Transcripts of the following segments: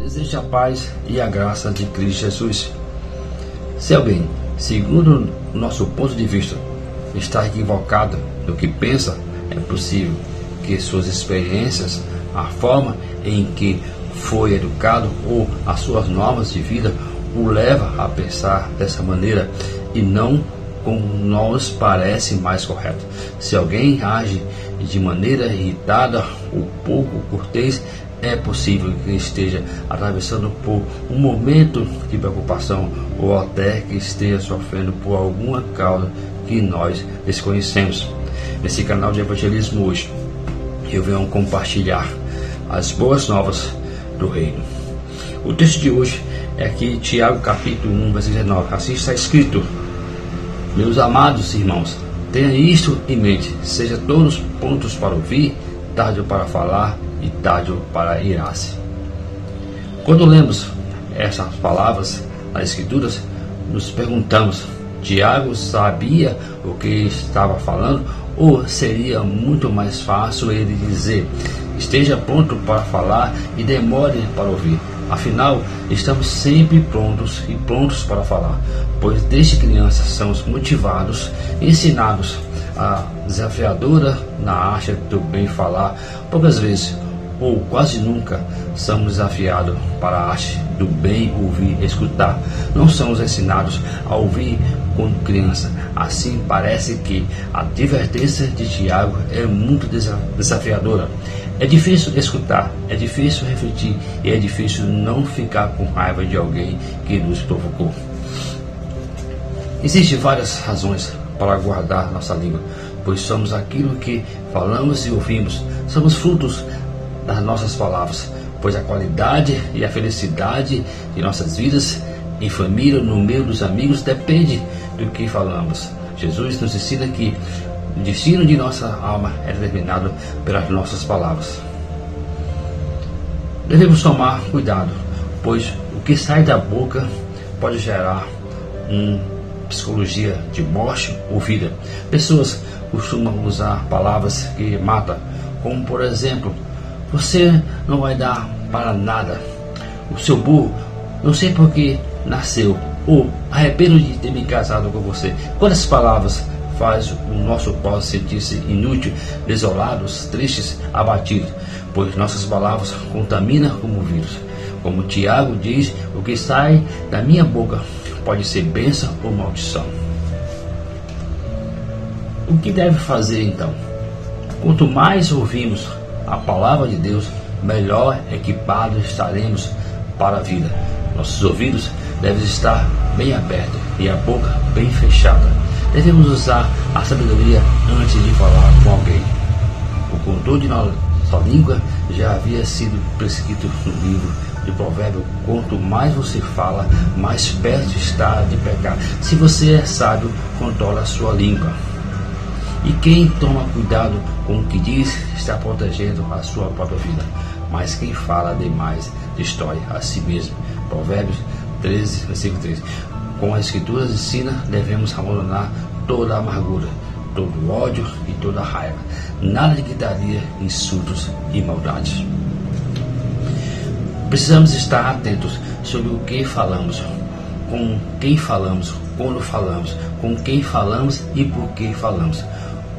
Desejo a paz e a graça de Cristo Jesus. Se alguém, segundo o nosso ponto de vista, está equivocado no que pensa, é possível que suas experiências, a forma em que foi educado ou as suas normas de vida o leva a pensar dessa maneira e não como nos parece mais correto. Se alguém age de maneira irritada ou pouco cortês, é possível que esteja atravessando por um momento de preocupação ou até que esteja sofrendo por alguma causa que nós desconhecemos. Nesse canal de evangelismo hoje, eu venho compartilhar as boas novas do reino. O texto de hoje é aqui Tiago capítulo 1, versículo 19. Assim está escrito: meus amados irmãos, tenha isto em mente, seja todos prontos para ouvir, tarde para falar e tarde para irar-se. Quando lemos essas palavras nas Escrituras, nos perguntamos: Tiago sabia o que estava falando? Ou seria muito mais fácil ele dizer: esteja pronto para falar e demore para ouvir? Afinal, estamos sempre prontos e prontos para falar, pois desde crianças somos motivados, ensinados a desafiadora na arte do bem falar. Poucas vezes, ou quase nunca, somos desafiados para a arte do bem ouvir e escutar. Não somos ensinados a ouvir quando criança. Assim parece que a advertência de Tiago é muito desafiadora. É difícil escutar, é difícil refletir e é difícil não ficar com raiva de alguém que nos provocou. Existem várias razões para guardar nossa língua, pois somos aquilo que falamos e ouvimos. Somos frutos das nossas palavras, pois a qualidade e a felicidade de nossas vidas, em família, no meio dos amigos, depende do que falamos. Jesus nos ensina que o destino de nossa alma é determinado pelas nossas palavras. Devemos tomar cuidado, pois o que sai da boca pode gerar uma psicologia de morte ou vida. Pessoas costumam usar palavras que matam, como por exemplo: você não vai dar para nada, o seu burro, não sei por que nasceu, ou arrependo de ter me casado com você. Quantas palavras faz o nosso povo sentir-se inútil, desolados, tristes, abatidos, pois nossas palavras contaminam como vírus. Como Tiago diz, o que sai da minha boca pode ser bênção ou maldição. O que deve fazer então? Quanto mais ouvimos a palavra de Deus, melhor equipados estaremos para a vida. Nossos ouvidos devem estar bem abertos e a boca bem fechada. Devemos usar a sabedoria antes de falar com alguém. O controle de nossa língua já havia sido prescrito no livro de Provérbios: quanto mais você fala, mais perto está de pecar. Se você é sábio, controla a sua língua. E quem toma cuidado com o que diz, está protegendo a sua própria vida. Mas quem fala demais, destrói a si mesmo. Provérbios 13, versículo 3. Com as Escrituras ensina, devemos abandonar toda a amargura, todo o ódio e toda a raiva. Nada de gritaria, insultos e maldades. Precisamos estar atentos sobre o que falamos, com quem falamos, quando falamos, com quem falamos e por que falamos.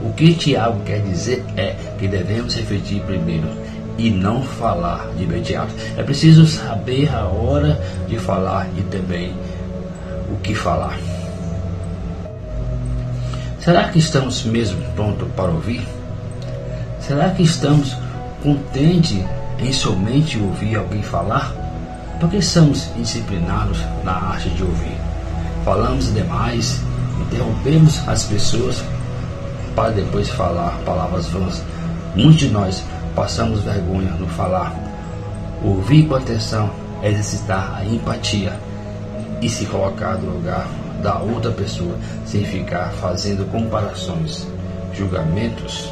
O que Tiago quer dizer é que devemos refletir primeiro e não falar de imediato. É preciso saber a hora de falar e também o que falar. Será que estamos mesmo prontos para ouvir? Será que estamos contentes em somente ouvir alguém falar? Por que somos indisciplinados na arte de ouvir? Falamos demais, interrompemos as pessoas para depois falar palavras vãs. Muitos de nós passamos vergonha no falar. Ouvir com atenção é exercitar a empatia e se colocar no lugar da outra pessoa, sem ficar fazendo comparações, julgamentos.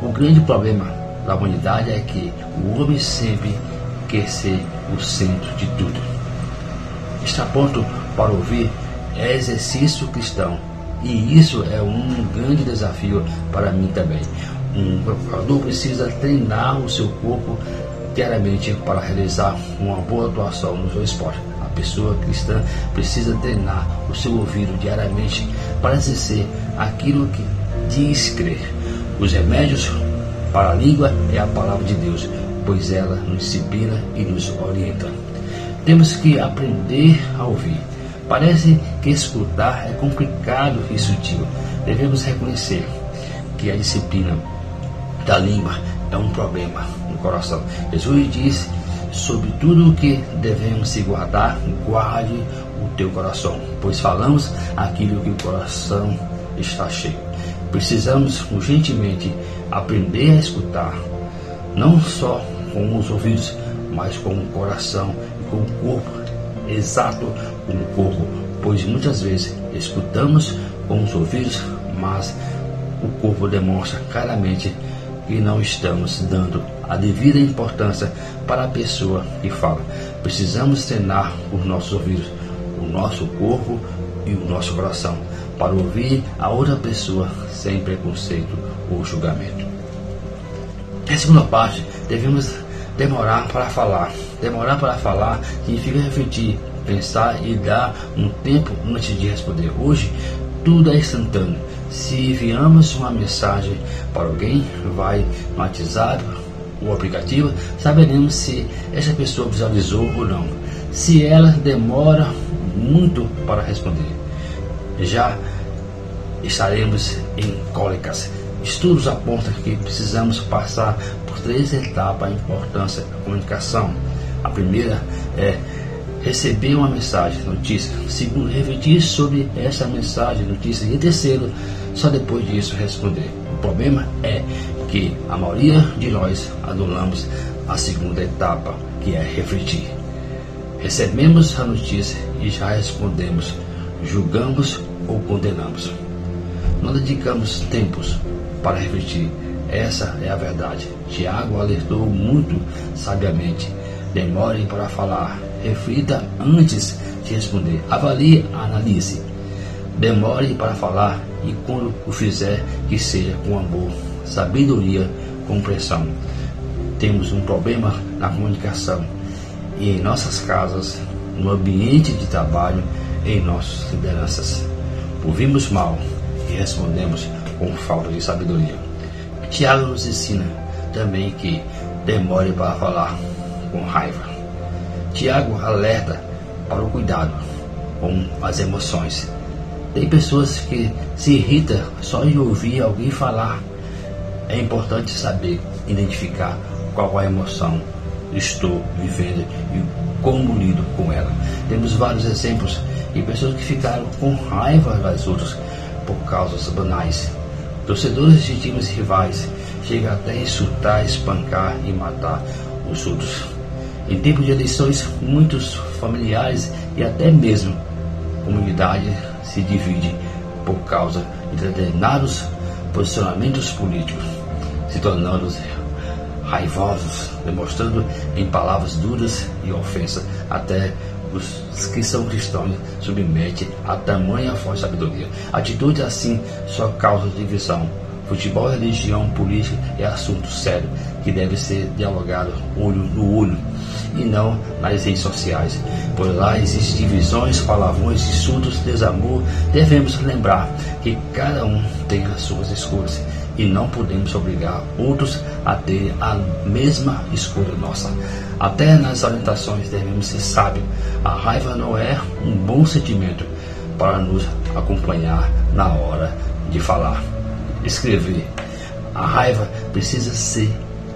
O grande problema da humanidade é que o homem sempre quer ser o centro de tudo. Estar pronto para ouvir é exercício cristão, e isso é um grande desafio para mim também. Um preparador precisa treinar o seu corpo diariamente para realizar uma boa atuação no seu esporte. A pessoa cristã precisa treinar o seu ouvido diariamente para exercer aquilo que diz crer. Os remédios para a língua é a palavra de Deus, pois ela nos disciplina e nos orienta. Temos que aprender a ouvir. Parece que escutar é complicado e sutil. Devemos reconhecer que a disciplina da língua é um problema no coração. Jesus disse: sobre tudo o que devemos se guardar, guarde o teu coração, pois falamos aquilo que o coração está cheio. Precisamos urgentemente aprender a escutar, não só com os ouvidos, mas com o coração e com o corpo, exato com o corpo, pois muitas vezes escutamos com os ouvidos, mas o corpo demonstra claramente que não estamos dando a devida importância para a pessoa que fala. Precisamos treinar os nossos ouvidos, o nosso corpo e o nosso coração para ouvir a outra pessoa sem preconceito ou julgamento. Na segunda parte, devemos demorar para falar. Demorar para falar significa refletir, pensar e dar um tempo antes de responder. Hoje, tudo é instantâneo. Se enviamos uma mensagem para alguém, vai no WhatsApp, o aplicativo, saberemos se essa pessoa visualizou ou não. Se ela demora muito para responder, já estaremos em cólicas. Estudos apontam que precisamos passar por 3 etapas da importância da comunicação. A primeira é receber uma mensagem, notícia. Segundo, refletir sobre essa mensagem, notícia. E terceiro, só depois disso responder. O problema é que a maioria de nós adulamos a segunda etapa, que é refletir. Recebemos a notícia e já respondemos, julgamos ou condenamos. Não dedicamos tempos para refletir. Essa é a verdade. Tiago alertou muito sabiamente: demorem para falar, reflita antes de responder, avalie, analise. Demore para falar e quando o fizer, que seja com amor, sabedoria, compreensão. Temos um problema na comunicação e em nossas casas, no ambiente de trabalho, em nossas lideranças. Ouvimos mal e respondemos com falta de sabedoria. Tiago nos ensina também que demore para falar com raiva. Tiago alerta para o cuidado com as emoções. Tem pessoas que se irritam só em ouvir alguém falar. É importante saber identificar qual a emoção estou vivendo e como lido com ela. Temos vários exemplos de pessoas que ficaram com raiva das outras por causas banais. Torcedores de times rivais chegam até a insultar, espancar e matar os outros. Em tempo de eleições, muitos familiares e até mesmo comunidade se divide por causa de determinados posicionamentos políticos, se tornando raivosos, demonstrando em palavras duras e ofensas. Até os que são cristãos submetem a tamanha forte sabedoria. Atitude assim só causa divisão. Futebol, religião, política é assunto sério que deve ser dialogado olho no olho e não nas redes sociais, pois lá existem divisões, palavrões, insultos, desamor. Devemos lembrar que cada um tem as suas escolhas e não podemos obrigar outros a ter a mesma escolha nossa. Até nas orientações devemos ser sábios. A raiva não é um bom sentimento para nos acompanhar na hora de falar, escrever. A raiva precisa ser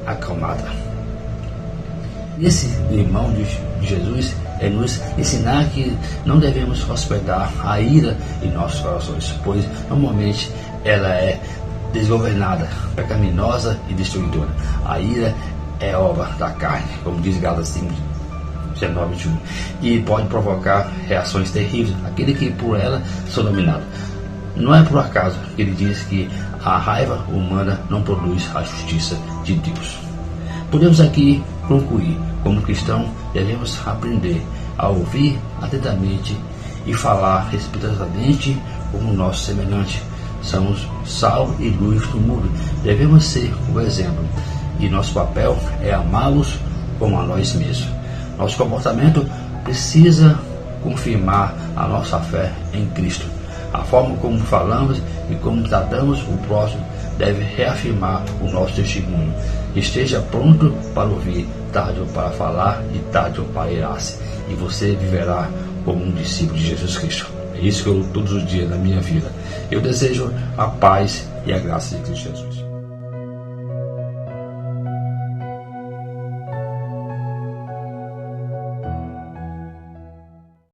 acalmada. Esse irmão de Jesus é nos ensinar que não devemos hospedar a ira em nossos corações, pois normalmente ela é desgovernada, pecaminosa e destruidora. A ira é obra da carne, como diz Gálatas 5:19-21, e pode provocar reações terríveis àqueles que por ela são dominados. Não é por acaso que ele diz que a raiva humana não produz a justiça de Deus. Podemos aqui concluir: como cristão, devemos aprender a ouvir atentamente e falar respeitosamente como nosso semelhante. Somos sal e luz do mundo. Devemos ser o exemplo. E nosso papel é amá-los como a nós mesmos. Nosso comportamento precisa confirmar a nossa fé em Cristo. A forma como falamos e como tratamos o próximo deve reafirmar o nosso testemunho. Esteja pronto para ouvir, tarde para falar e tarde para irar-se, e você viverá como um discípulo de Jesus Cristo. É isso que eu luto todos os dias na minha vida. Eu desejo a paz e a graça de Cristo Jesus.